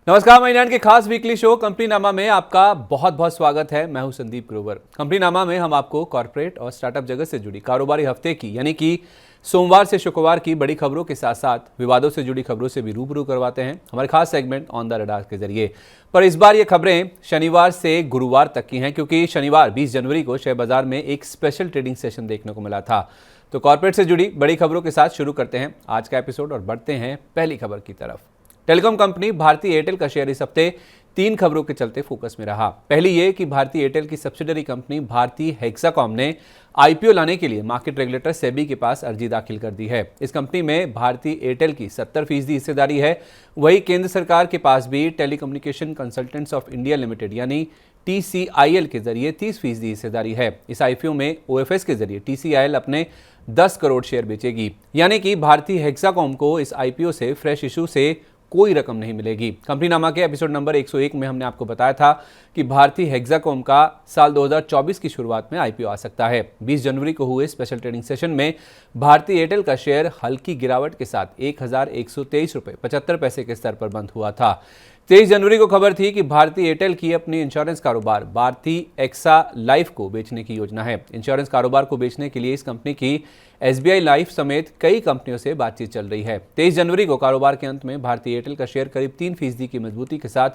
नमस्कार, मैं के खास वीकली शो कंपनी नामा में आपका बहुत बहुत स्वागत है। मैं हूं संदीप ग्रोवर। कंपनी नामा में हम आपको कॉर्पोरेट और स्टार्टअप जगत से जुड़ी कारोबारी हफ्ते की यानी कि सोमवार से शुक्रवार की बड़ी खबरों के साथ साथ विवादों से जुड़ी खबरों से भी रूबरू करवाते हैं हमारे खास सेगमेंट ऑन द रडार के जरिए। पर इस बार ये खबरें शनिवार से गुरुवार तक की हैं, क्योंकि शनिवार 20 जनवरी को शेयर बाजार में एक स्पेशल ट्रेडिंग सेशन देखने को मिला था। तो कॉर्पोरेट से जुड़ी बड़ी खबरों के साथ शुरू करते हैं आज का एपिसोड और बढ़ते हैं पहली खबर की तरफ। टेलीकॉम कंपनी भारती एयरटेल का शेयर इस हफ्ते 3 खबरों के चलते फोकस में रहा। पहली ये कि भारती एयरटेल की सब्सिडरी कंपनी भारती हेक्साकॉम ने आईपीओ लाने के लिए मार्केट रेगुलेटर सेबी के पास अर्जी दाखिल कर दी है। इस कंपनी में भारती एयरटेल की 70% हिस्सेदारी है। वहीं केंद्र सरकार के पास भी telecommunication consultants of India limited यानी TCIL के जरिए 30% हिस्सेदारी है। इस आईपीओ में OFS के जरिए TCIL अपने 10 करोड़ शेयर बेचेगी, यानी कि भारती हेक्साकॉम को इस आईपीओ से फ्रेश इशू से कोई रकम नहीं मिलेगी। कंपनी नामा के एपिसोड नंबर 101 में हमने आपको बताया था कि भारती हेक्साकॉम का साल 2024 की शुरुआत में आईपीओ आ सकता है। 20 जनवरी को हुए स्पेशल ट्रेडिंग सेशन में भारती एयरटेल का शेयर हल्की गिरावट के साथ 1123 रुपये 75 पैसे के स्तर पर बंद हुआ था। 23 जनवरी को खबर थी कि भारती एयरटेल की अपनी इंश्योरेंस कारोबार भारती एक्सा लाइफ को बेचने की योजना है। इंश्योरेंस कारोबार को बेचने के लिए इस कंपनी की SBI लाइफ समेत कई कंपनियों से बातचीत चल रही है। 23 जनवरी को कारोबार के अंत में भारती एयरटेल का शेयर करीब 3% की मजबूती के साथ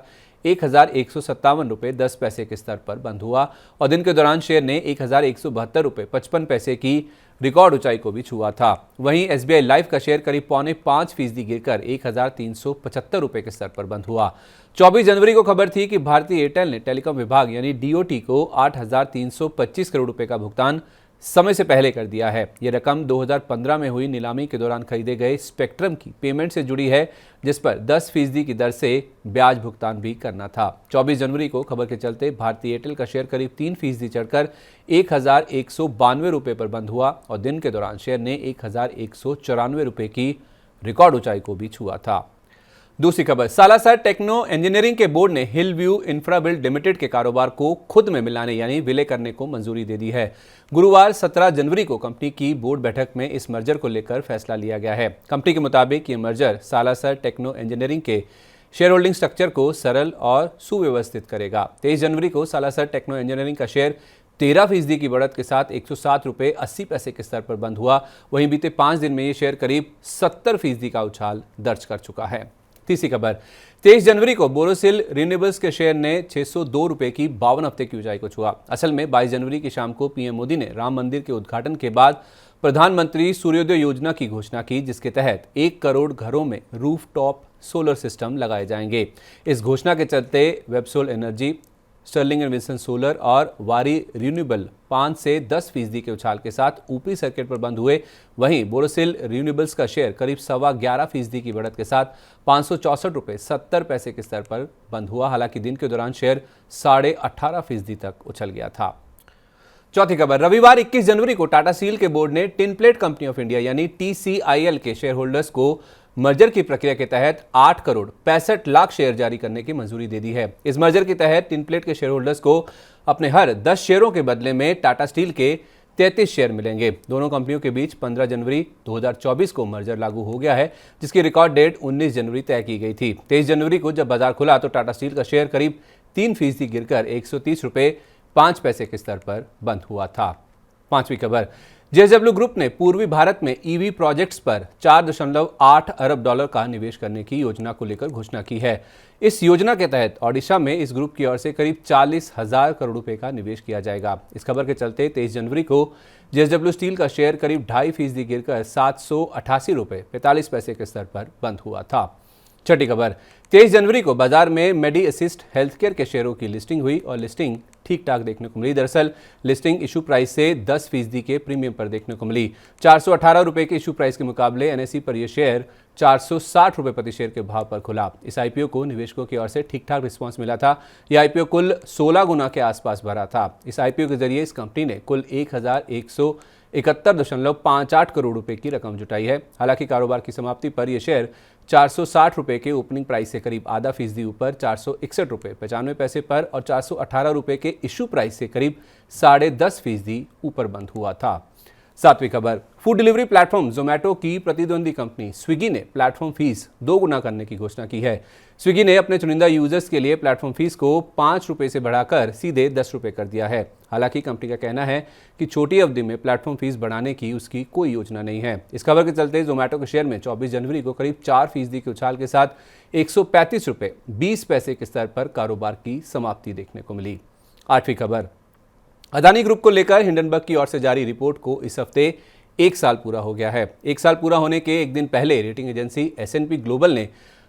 1157 रुपये 10 पैसे के स्तर पर बंद हुआ और दिन के दौरान शेयर ने 1172 रुपये 55 पैसे की रिकॉर्ड ऊंचाई को भी छुआ था। वहीं SBI लाइफ का शेयर करीब 4.5% गिरकर 1375 रुपये के स्तर पर बंद हुआ। 24 जनवरी को खबर थी कि भारती एयरटेल ने टेलीकॉम विभाग यानी DOT को 8,325 करोड़ रुपए का भुगतान समय से पहले कर दिया है। यह रकम 2015 में हुई नीलामी के दौरान खरीदे गए स्पेक्ट्रम की पेमेंट से जुड़ी है, जिस पर 10% की दर से ब्याज भुगतान भी करना था। 24 जनवरी को खबर के चलते भारती एयरटेल का शेयर करीब 3% चढ़कर 1192 रुपये पर बंद हुआ और दिन के दौरान शेयर ने 1194 रुपये की रिकॉर्ड ऊंचाई को भी छुआ था। दूसरी खबर, सालासर टेक्नो इंजीनियरिंग के बोर्ड ने हिल व्यू इंफ्राबिल्ड लिमिटेड के कारोबार को खुद में मिलाने यानी विलय करने को मंजूरी दे दी है। गुरुवार 17 जनवरी को कंपनी की बोर्ड बैठक में इस मर्जर को लेकर फैसला लिया गया है। कंपनी के मुताबिक ये मर्जर सालासर टेक्नो इंजीनियरिंग के शेयर होल्डिंग स्ट्रक्चर को सरल और सुव्यवस्थित करेगा। 23 जनवरी को सालासर टेक्नो इंजीनियरिंग का शेयर 13% की बढ़त के साथ 107 रुपये 80 पैसे के स्तर पर बंद हुआ। वहीं बीते 5 दिन में ये शेयर करीब 70% का उछाल दर्ज कर चुका है। तीसरी खबर, 23 जनवरी को बोरोसिल रिन्यूएबल्स के शेयर ने 602 रुपये की 52 हफ्ते की ऊंचाई को छुआ। असल में 22 जनवरी की शाम को पीएम मोदी ने राम मंदिर के उद्घाटन के बाद प्रधानमंत्री सूर्योदय योजना की घोषणा की, जिसके तहत 1 करोड़ घरों में रूफटॉप सोलर सिस्टम लगाए जाएंगे। इस घोषणा के चलते Websol Energy, Sterling and Wilson Solar और वारी रिन्यूएबल 5 से 10% के उछाल के साथ ऊपरी सर्किट पर बंद हुए। वहीं बोरोसिल रिन्यूएबल्स का शेयर करीब 11.25% की बढ़त के साथ 564 रुपये 70 पैसे के स्तर पर बंद हुआ। हालांकि दिन के दौरान शेयर 18.5% तक उछल गया था। चौथी खबर, रविवार 21 जनवरी को टाटा स्टील के बोर्ड ने tin plate company of India यानी TCIL के शेयर होल्डर्स को मर्जर की प्रक्रिया के तहत 8 करोड़ 65 लाख शेयर जारी करने की मंजूरी दे दी है। इस मर्जर के तहत टिन प्लेट के शेयर होल्डर्स को अपने हर 10 शेयरों के बदले में टाटा स्टील के 33 शेयर मिलेंगे। दोनों कंपनियों के बीच 15 जनवरी 2024 को मर्जर लागू हो गया है, जिसकी रिकॉर्ड डेट 19 जनवरी तय की गई थी। 23 जनवरी को जब बाजार खुला तो टाटा स्टील का शेयर करीब 3% गिरकर 130 रुपये 5 पैसे के स्तर पर बंद हुआ था। पांचवी खबर, JSW ग्रुप ने पूर्वी भारत में EV प्रोजेक्ट्स पर 4.8 अरब डॉलर का निवेश करने की योजना को लेकर घोषणा की है। इस योजना के तहत ओडिशा में इस ग्रुप की ओर से करीब 40,000 करोड़ रुपए का निवेश किया जाएगा। इस खबर के चलते 23 जनवरी को JSW स्टील का शेयर करीब 2.5% गिरकर 788 रुपये 45 पैसे के स्तर पर बंद हुआ था। छठी खबर, 23 जनवरी को बाजार में मेडी असिस्ट हेल्थ केयर के शेयरों की लिस्टिंग हुई और लिस्टिंग ठीक ठाक देखने को मिली। दरअसल लिस्टिंग इशू प्राइस से 10% के प्रीमियम पर देखने को मिली। 418 रुपये के इशू प्राइस के मुकाबले NSE पर यह शेयर 460 रुपये प्रति शेयर के भाव पर खुला। इस आईपीओ को निवेशकों की ओर से ठीक ठाक रिस्पांस मिला था। यह आईपीओ कुल 16 गुना के आसपास भरा था। इस आईपीओ के जरिए इस कंपनी ने कुल 1171.58 करोड़ रुपए की रकम जुटाई है। हालांकि कारोबार की समाप्ति पर यह शेयर 460 रुपये के ओपनिंग प्राइस से करीब आधा फीसदी ऊपर 461 रुपये 95 पैसे पर और 418 रुपये के इशू प्राइस से करीब 10.5% ऊपर बंद हुआ था। सातवीं खबर, फूड डिलीवरी प्लेटफॉर्म जोमैटो की प्रतिद्वंदी कंपनी स्विगी ने प्लेटफॉर्म फीस 2 गुना करने की घोषणा की है। स्विगी ने अपने चुनिंदा यूजर्स के लिए प्लेटफॉर्म फीस को 5 रुपये से बढ़ाकर सीधे 10 रुपये कर दिया है। हालांकि कंपनी का कहना है कि छोटी अवधि में प्लेटफॉर्म फीस बढ़ाने की उसकी कोई योजना नहीं है। इस खबर के चलते जोमैटो के शेयर में 24 जनवरी को करीब 4% के उछाल के साथ 135 रुपये 20 पैसे के स्तर पर कारोबार की समाप्ति देखने को मिली। आठवीं खबर, अदानी ग्रुप को लेकर हिंडनबर्ग की ओर से जारी रिपोर्ट को इस हफ्ते 1 साल पूरा हो गया है। 1 साल पूरा होने के एक दिन पहले रेटिंग एजेंसी S&P ग्लोबल ने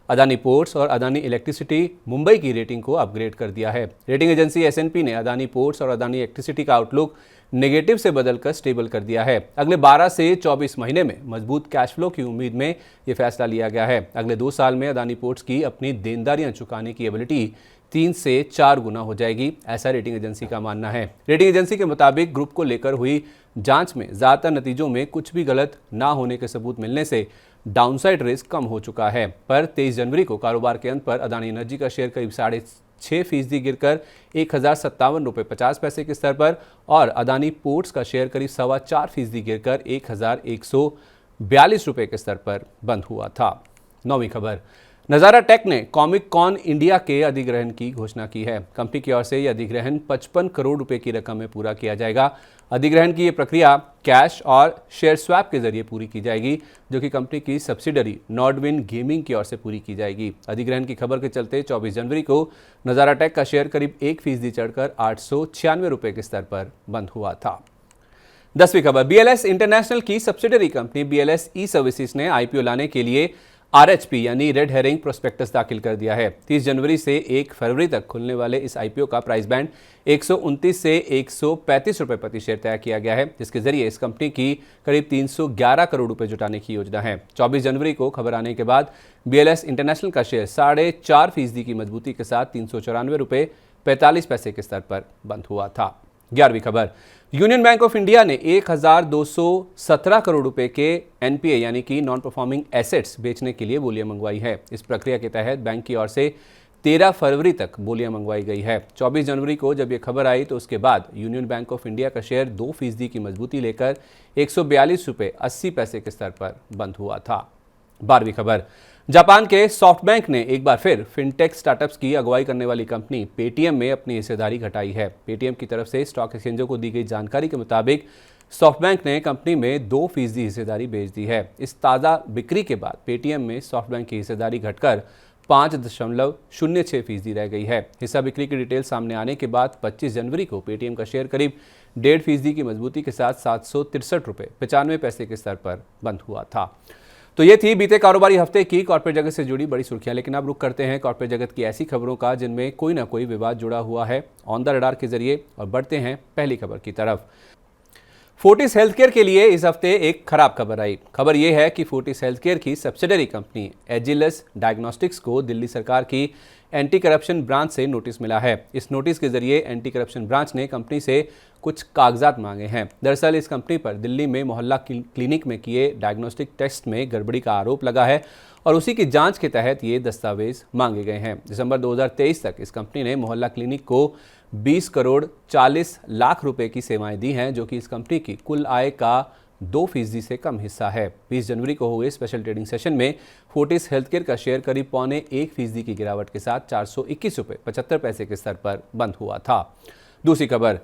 अदानी पोर्ट्स और अदानी इलेक्ट्रिसिटी मुंबई की रेटिंग को अपग्रेड कर दिया है। रेटिंग एजेंसी S&P ने अदानी पोर्ट्स और अदानी इलेक्ट्रिसिटी का आउटलुक नेगेटिव से बदलकर स्टेबल कर दिया है। अगले 12 से 24 महीने में मजबूत कैश फ्लो की उम्मीद में यह फैसला लिया गया है। अगले 2 साल में अदानी पोर्ट्स की अपनी देनदारियां चुकाने की एबिलिटी 3 से 4 गुना हो जाएगी, ऐसा रेटिंग एजेंसी का मानना है। रेटिंग एजेंसी के मुताबिक ग्रुप को लेकर हुई जांच में ज्यादातर नतीजों में कुछ भी गलत ना होने के सबूत मिलने से डाउनसाइड रिस्क कम हो चुका है। पर 23 जनवरी को कारोबार के अंत पर अदानी एनर्जी का शेयर करीब 6.5% गिरकर 1057 रुपये 50 पैसे के स्तर पर और अदानी पोर्ट्स का शेयर करीब 4.25% गिरकर 1142 रुपये के स्तर पर बंद हुआ था। 9वीं खबर, नज़ारा टेक ने कॉमिक कॉन इंडिया के अधिग्रहण की घोषणा की है। कंपनी की ओर से यह अधिग्रहण 55 करोड़ रुपए की रकम में पूरा किया जाएगा। अधिग्रहण की यह प्रक्रिया कैश और शेयर स्वैप के जरिए पूरी की जाएगी, जो कि कंपनी की सब्सिडरी नॉर्डविन गेमिंग की ओर से पूरी की जाएगी। अधिग्रहण की खबर के चलते 24 जनवरी को नज़ारा टेक का शेयर करीब 1% चढ़कर 896 रुपये के स्तर पर बंद हुआ था। 10वीं खबर, BLS इंटरनेशनल की सब्सिडरी कंपनी BLS ई सर्विसेज ने IPO लाने के लिए RHP यानी रेड हेरिंग प्रोस्पेक्टस दाखिल कर दिया है। 30 जनवरी से 1 फरवरी तक खुलने वाले इस IPO का प्राइस बैंड 129 से 135 रुपये प्रति शेयर तय किया गया है, जिसके जरिए इस कंपनी की करीब 311 करोड़ रुपए जुटाने की योजना है। 24 जनवरी को खबर आने के बाद BLS इंटरनेशनल का शेयर 4.5% की मजबूती के साथ 394 रुपये 45 पैसे के स्तर पर बंद हुआ था। 11वीं खबर, यूनियन बैंक ऑफ इंडिया ने 1217 करोड़ रुपए के NPA यानी कि नॉन परफॉर्मिंग एसेट्स बेचने के लिए बोलियां मंगवाई है। इस प्रक्रिया के तहत बैंक की ओर से 13 फरवरी तक बोलियां मंगवाई गई है। 24 जनवरी को जब यह खबर आई तो उसके बाद यूनियन बैंक ऑफ इंडिया का शेयर 2% की मजबूती लेकर 142 रुपये 80 पैसे के स्तर पर बंद हुआ था। 12वीं खबर, जापान के सॉफ्टबैंक ने एक बार फिर फिनटेक स्टार्टअप्स की अगुवाई करने वाली कंपनी पेटीएम में अपनी हिस्सेदारी घटाई है। पेटीएम की तरफ से स्टॉक एक्सचेंजों को दी गई जानकारी के मुताबिक सॉफ्टबैंक ने कंपनी में 2% हिस्सेदारी बेच दी है। इस ताज़ा बिक्री के बाद पेटीएम में सॉफ्टबैंक की हिस्सेदारी घटकर 5.06% रह गई है। हिस्सा बिक्री की डिटेल सामने आने के बाद 25 जनवरी को पेटीएम का शेयर करीब 1.5% की मजबूती के साथ 763 रुपये 95 पैसे के स्तर पर बंद हुआ था। तो ये थी बीते कारोबारी हफ्ते की कॉर्पोरेट जगत से जुड़ी बड़ी सुर्खियां। लेकिन अब रुख करते हैं कॉर्पोरेट जगत की ऐसी खबरों का जिनमें कोई ना कोई विवाद जुड़ा हुआ है ऑन द रडार के जरिए, और बढ़ते हैं पहली खबर की तरफ। फोर्टिस हेल्थकेयर के लिए इस हफ्ते एक खराब खबर आई। खबर यह है कि फोर्टिस हेल्थकेयर की सब्सिडरी कंपनी एजिलस डायग्नोस्टिक्स को दिल्ली सरकार की एंटी करप्शन ब्रांच से नोटिस मिला है। इस नोटिस के जरिए एंटी करप्शन ब्रांच ने कंपनी से कुछ कागजात मांगे हैं। दरअसल इस कंपनी पर दिल्ली में मोहल्ला क्लिनिक में किए डायग्नोस्टिक टेस्ट में गड़बड़ी का आरोप लगा है और उसी की जांच के तहत ये दस्तावेज मांगे गए हैं। दिसंबर 2023 तक इस कंपनी ने मोहल्ला क्लिनिक को 20 करोड़ 40 लाख रुपए की सेवाएं दी हैं, जो कि इस कंपनी की कुल आय का 2% से कम हिस्सा है। 20 जनवरी को हुए स्पेशल ट्रेडिंग सेशन में फोर्टिस हेल्थकेयर का शेयर करीब 0.25% की गिरावट के साथ 421 रुपये 75 पैसे के स्तर पर बंद हुआ था। दूसरी खबर,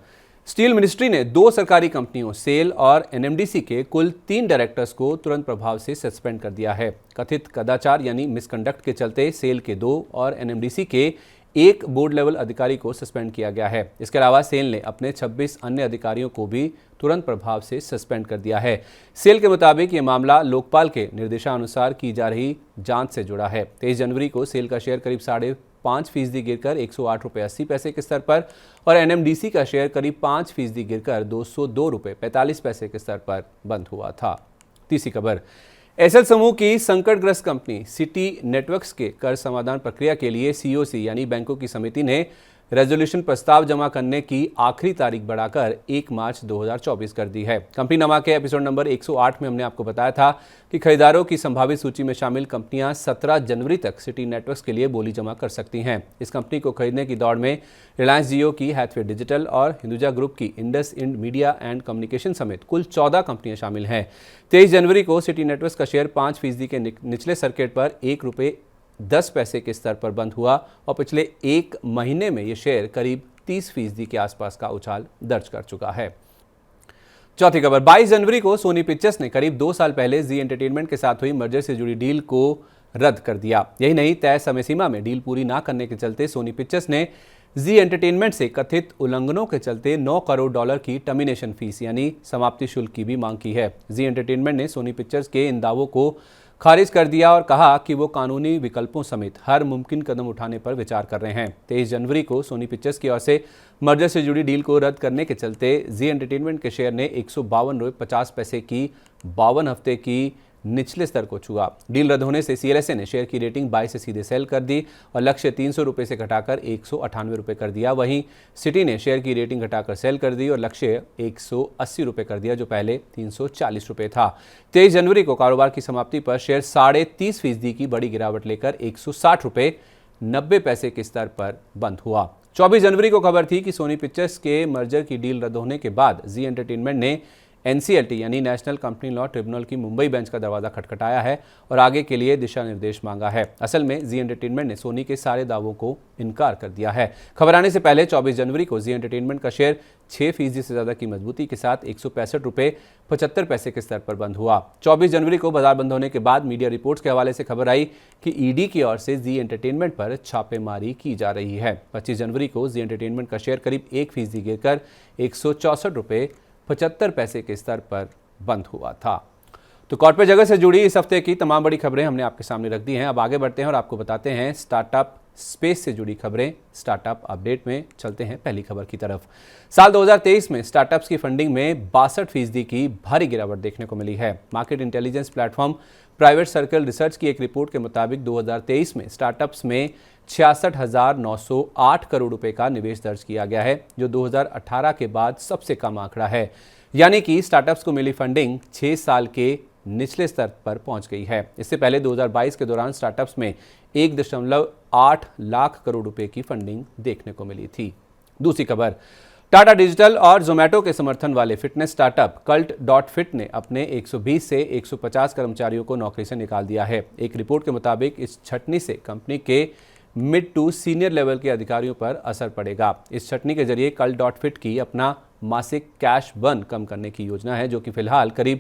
स्टील मिनिस्ट्री ने 2 सरकारी कंपनियों सेल और NMDC के कुल 3 डायरेक्टर्स को तुरंत प्रभाव से सस्पेंड कर दिया है। कथित कदाचार यानी मिसकंडक्ट के चलते सेल के 2 और NMDC के 1 बोर्ड लेवल अधिकारी को सस्पेंड किया गया है। इसके अलावा सेल ने अपने 26 अन्य अधिकारियों को भी तुरंत प्रभाव से सस्पेंड कर दिया है। सेल के मुताबिक ये मामला लोकपाल के निर्देशानुसार की जा रही जांच से जुड़ा है। 23 जनवरी को सेल का शेयर करीब 5.5% गिरकर 108 रुपये 80 पैसे के स्तर पर और NMDC का शेयर करीब 5% गिरकर 202 रुपये 45 पैसे के स्तर पर बंद हुआ था। तीसरी खबर, एसएल समूह की संकटग्रस्त कंपनी सिटी नेटवर्क्स के कर्ज समाधान प्रक्रिया के लिए COC यानी बैंकों की समिति ने रेजोल्यूशन प्रस्ताव जमा करने की आखिरी तारीख बढ़ाकर 1 मार्च 2024 कर दी है। कंपनीनामा के एपिसोड नंबर 108 में हमने आपको बताया था कि खरीदारों की संभावित सूची में शामिल कंपनियां 17 जनवरी तक सिटी नेटवर्क्स के लिए बोली जमा कर सकती हैं। इस कंपनी को खरीदने की दौड़ में रिलायंस जियो की हैथवे डिजिटल और हिंदुजा ग्रुप की IndusInd media and communication समेत कुल 14 कंपनियां शामिल हैं। 23 जनवरी को सिटी नेटवर्क्स का शेयर 5% के निचले सर्किट पर ₹1.10 के स्तर पर बंद हुआ और पिछले एक महीने में ये शेयर करीब 30% के आसपास का उछाल दर्ज कर चुका है। चौथी खबर, 22 जनवरी को सोनी पिक्चर्स ने करीब 2 साल पहले जी एंटरटेनमेंट के साथ हुई मर्जर से जुड़ी डील को रद्द कर दिया। यही नहीं, तय समय सीमा में डील पूरी ना करने के चलते सोनी पिक्चर्स ने जी एंटरटेनमेंट से कथित उल्लंघनों के चलते $9 करोड़ की टर्मिनेशन फीस यानी समाप्ति शुल्क की भी मांग की है। जी एंटरटेनमेंट ने सोनी पिक्चर्स के इन दावों को खारिज कर दिया और कहा कि वो कानूनी विकल्पों समेत हर मुमकिन कदम उठाने पर विचार कर रहे हैं। 23 जनवरी को सोनी पिक्चर्स की ओर से मर्जर से जुड़ी डील को रद्द करने के चलते जी एंटरटेनमेंट के शेयर ने ₹152.50 की 52 हफ्ते की निचले स्तर को छुआ। डील रद्द होने से सीएलएसए ने शेयर की रेटिंग बाय से सीधे सेल कर दी और लक्ष्य ₹300 से घटाकर ₹198 कर दिया। वहीं सिटी ने शेयर की रेटिंग घटाकर सेल कर दी और लक्ष्य ₹180 कर दिया, जो पहले ₹340 था। 23 जनवरी को कारोबार की समाप्ति पर शेयर 30.5% की बड़ी गिरावट लेकर ₹160.90 के स्तर पर बंद हुआ। 24 जनवरी को खबर थी कि सोनी पिक्चर्स के मर्जर की डील रद्द होने के बाद जी एंटरटेनमेंट ने एनसीएलटी यानी नेशनल कंपनी लॉ ट्रिब्यूनल की मुंबई बेंच का दरवाजा खटखटाया है और आगे के लिए दिशा निर्देश मांगा है। असल में जी एंटरटेनमेंट ने सोनी के सारे दावों को इनकार कर दिया है। खबर आने से पहले 24 जनवरी को जी एंटरटेनमेंट का शेयर 6% से ज्यादा की मजबूती के साथ ₹165.75 के स्तर पर बंद हुआ। 24 जनवरी को बाजार बंद होने के बाद मीडिया रिपोर्ट्स के हवाले से खबर आई कि ईडी की ओर से जी एंटरटेनमेंट पर छापेमारी की जा रही है। 25 जनवरी को जी एंटरटेनमेंट का शेयर करीब 1% गिरकर ₹164.75 के स्तर पर बंद हुआ था। तो कॉर्पोरेट जगत से जुड़ी इस हफ्ते की तमाम बड़ी खबरें हमने आपके सामने रख दी हैं। अब आगे बढ़ते हैं और आपको बताते हैं स्टार्टअप स्पेस से जुड़ी खबरें। स्टार्टअप अपडेट में चलते हैं पहली खबर की तरफ। साल 2023 में स्टार्टअप्स की फंडिंग में 62% की भारी गिरावट देखने को मिली है। Market intelligence platform private circle research की एक रिपोर्ट के मुताबिक 2023 में स्टार्टअप्स में 66,908 करोड़ रुपए का निवेश दर्ज किया गया है, जो 2018 के बाद सबसे कम आंकड़ा है। यानी कि स्टार्टअप्स को मिली फंडिंग 6 साल के निचले स्तर पर पहुंच गई है। इससे पहले 2022 के दौरान स्टार्टअप्स में 1.8 लाख करोड़ रुपए की फंडिंग देखने को मिली थी। दूसरी खबर, टाटा डिजिटल और जोमेटो के समर्थन वाले फिटनेस स्टार्टअप Cult.fit ने अपने 120 से 150 कर्मचारियों को नौकरी से निकाल दिया है। एक रिपोर्ट के मुताबिक इस छटनी से कंपनी के मिड टू सीनियर लेवल के अधिकारियों पर असर पड़ेगा। इस छटनी के जरिए Cult.fit की अपना मासिक कैश बर्न कम करने की योजना है, जो कि फिलहाल करीब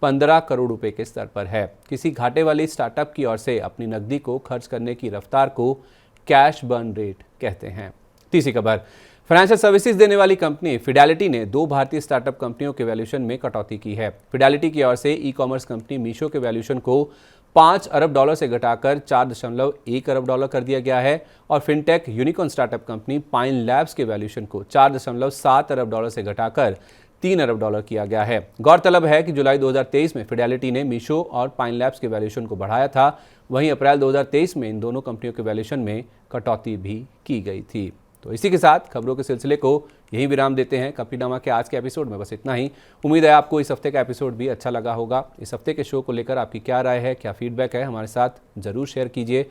15 करोड़ रुपए के स्तर पर है। किसी घाटे वाली स्टार्टअप की ओर से अपनी नकदी को खर्च करने की रफ्तार को कैश बर्न रेट कहते हैं। तीसरी खबर, फाइनेंशियल सर्विसेज देने वाली कंपनी फिडेलिटी ने 2 भारतीय स्टार्टअप कंपनियों के वैल्यूएशन में कटौती की है। फिडेलिटी की ओर से ई कॉमर्स कंपनी मीशो के वैल्यूएशन को $5 अरब से घटाकर $4.1 अरब कर दिया गया है और fintech unicorn startup company pine labs के वैल्यूएशन को $4.7 अरब से घटाकर $3 अरब किया गया है। गौरतलब है कि जुलाई 2023 में फिडेलिटी ने मीशो और पाइन लैब्स के वैल्यूएशन को बढ़ाया था। वहीं अप्रैल 2023 में इन दोनों कंपनियों के वैल्यूएशन में कटौती भी की गई थी। तो इसी के साथ खबरों के सिलसिले को यही विराम देते हैं। कंपनीनामा के आज के एपिसोड में बस इतना ही। उम्मीद है आपको इस हफ्ते का एपिसोड भी अच्छा लगा होगा। इस हफ्ते के शो को लेकर आपकी क्या राय है, क्या फीडबैक है, हमारे साथ जरूर शेयर कीजिए।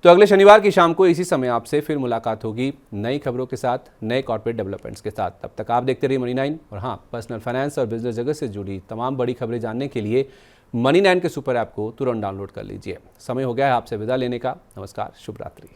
तो अगले शनिवार की शाम को इसी समय आपसे फिर मुलाकात होगी नई खबरों के साथ, नए कॉर्पोरेट डेवलपमेंट्स के साथ। तब तक आप देखते रहिए मनी 9 और हाँ, पर्सनल फाइनेंस और बिजनेस जगत से जुड़ी तमाम बड़ी खबरें जानने के लिए मनी 9 के सुपर ऐप को तुरंत डाउनलोड कर लीजिए। समय हो गया है आपसे विदा लेने का। नमस्कार, शुभ रात्रि।